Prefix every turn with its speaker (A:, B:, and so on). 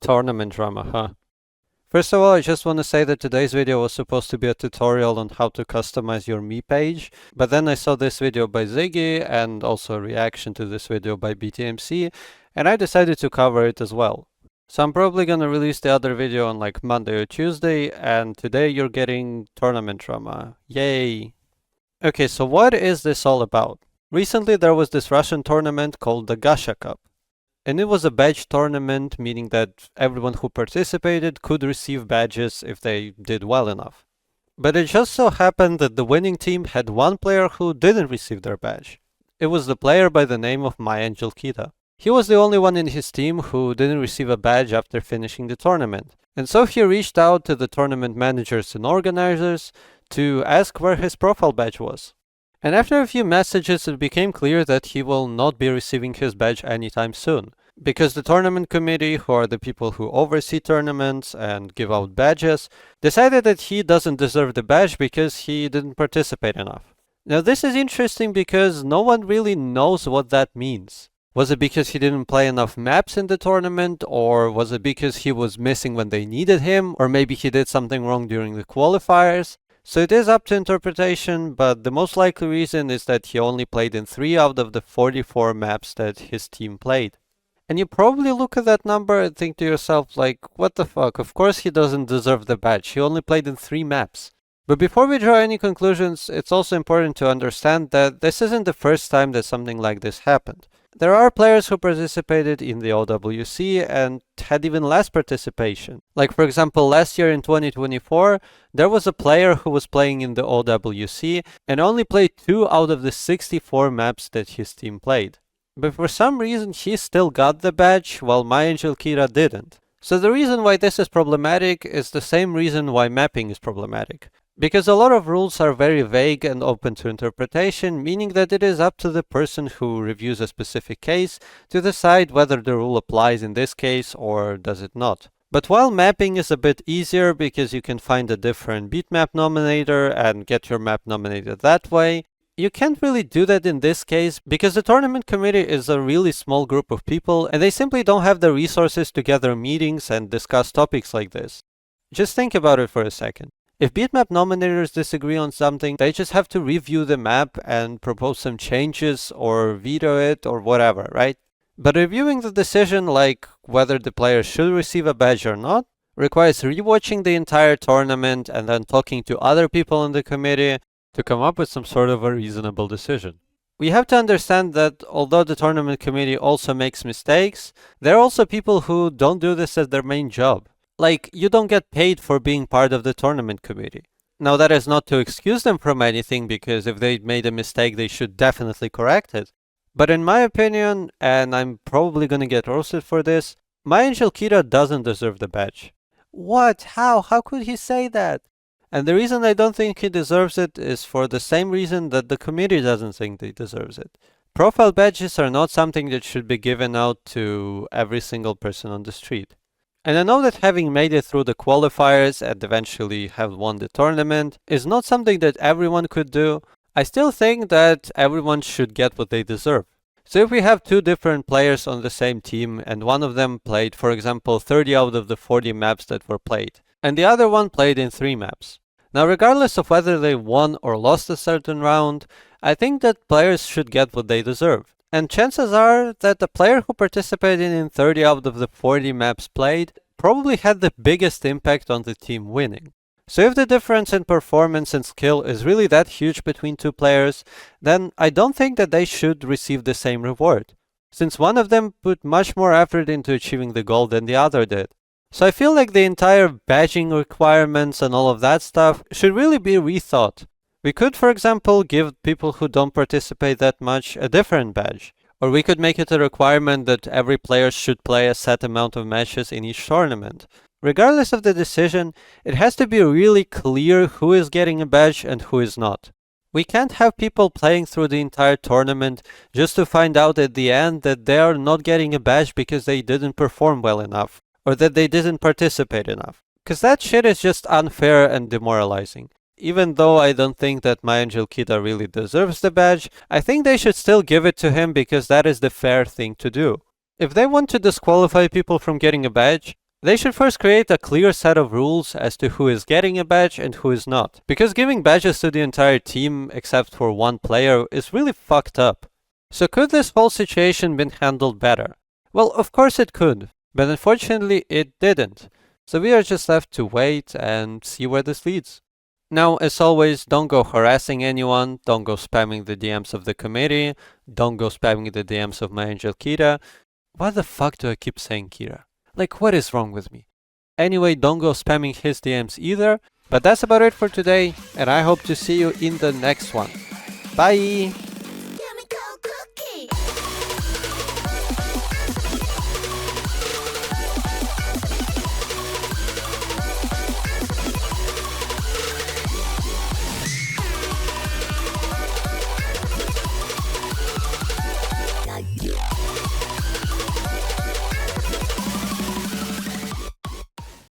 A: Tournament drama, huh? First of all, I just want to say that today's video was supposed to be a tutorial on how to customize your Me page, but then I saw this video by Ziggy and also a reaction to this video by BTMC, and I decided to cover it as well. So I'm probably gonna release the other video on like Monday or Tuesday, and today you're getting tournament drama. Yay! Okay, so what is this all about? Recently there was this Russian tournament called the Gasha Cup. And it was a badge tournament, meaning that everyone who participated could receive badges if they did well enough. But it just so happened that the winning team had one player who didn't receive their badge. It was the player by the name of My Angel Kita. He was the only one in his team who didn't receive a badge after finishing the tournament. And so he reached out to the tournament managers and organizers to ask where his profile badge was. And after a few messages, it became clear that he will not be receiving his badge anytime soon, because the tournament committee, who are the people who oversee tournaments and give out badges, decided that he doesn't deserve the badge because he didn't participate enough. Now this is interesting because no one really knows what that means. Was it because he didn't play enough maps in the tournament, or was it because he was missing when they needed him, or maybe he did something wrong during the qualifiers? So it is up to interpretation, but the most likely reason is that he only played in 3 out of the 44 maps that his team played. And you probably look at that number and think to yourself like, what the fuck, of course he doesn't deserve the badge, he only played in 3 maps. But before we draw any conclusions, it's also important to understand that this isn't the first time that something like this happened. There are players who participated in the OWC and had even less participation. Like for example, last year in 2024, there was a player who was playing in the OWC and only played 2 out of the 64 maps that his team played. But for some reason, he still got the badge, while My Angel Kira didn't. So the reason why this is problematic is the same reason why mapping is problematic. Because a lot of rules are very vague and open to interpretation, meaning that it is up to the person who reviews a specific case to decide whether the rule applies in this case or does it not. But while mapping is a bit easier because you can find a different bitmap nominator and get your map nominated that way, you can't really do that in this case because the tournament committee is a really small group of people and they simply don't have the resources to gather meetings and discuss topics like this. Just think about it for a second. If bitmap nominators disagree on something, they just have to review the map and propose some changes or veto it or whatever, right? But reviewing the decision, like whether the player should receive a badge or not, requires rewatching the entire tournament and then talking to other people in the committee to come up with some sort of a reasonable decision. We have to understand that although the tournament committee also makes mistakes, there are also people who don't do this as their main job. Like, you don't get paid for being part of the tournament committee. Now that is not to excuse them from anything, because if they made a mistake, they should definitely correct it. But in my opinion, and I'm probably gonna get roasted for this, My Angel Kira doesn't deserve the badge. What? How? How could he say that? And the reason I don't think he deserves it is for the same reason that the committee doesn't think he deserves it. Profile badges are not something that should be given out to every single person on the street. And I know that having made it through the qualifiers and eventually have won the tournament is not something that everyone could do. I still think that everyone should get what they deserve. So if we have 2 different players on the same team and one of them played, for example, 30 out of the 40 maps that were played, and the other one played in 3 maps. Now regardless of whether they won or lost a certain round, I think that players should get what they deserve. And chances are that the player who participated in 30 out of the 40 maps played probably had the biggest impact on the team winning. So if the difference in performance and skill is really that huge between 2 players, then I don't think that they should receive the same reward, since one of them put much more effort into achieving the goal than the other did. So I feel like the entire badging requirements and all of that stuff should really be rethought. We could, for example, give people who don't participate that much a different badge. Or we could make it a requirement that every player should play a set amount of matches in each tournament. Regardless of the decision, it has to be really clear who is getting a badge and who is not. We can't have people playing through the entire tournament just to find out at the end that they are not getting a badge because they didn't perform well enough, or that they didn't participate enough. Because that shit is just unfair and demoralizing. Even though I don't think that My Angel Kita really deserves the badge, I think they should still give it to him because that is the fair thing to do. If they want to disqualify people from getting a badge, They should first create a clear set of rules as to who is getting a badge and who is not, because giving badges to the entire team except for one player is really fucked up. So could this whole situation been handled better? Well, of course it could, but unfortunately it didn't. So we are just left to wait and see where this leads. Now, as always, don't go harassing anyone, don't go spamming the DMs of the committee, don't go spamming the DMs of my angel Kira. Why the fuck do I keep saying Kira? Like, what is wrong with me? Anyway, don't go spamming his DMs either. But that's about it for today, and I hope to see you in the next one. Bye!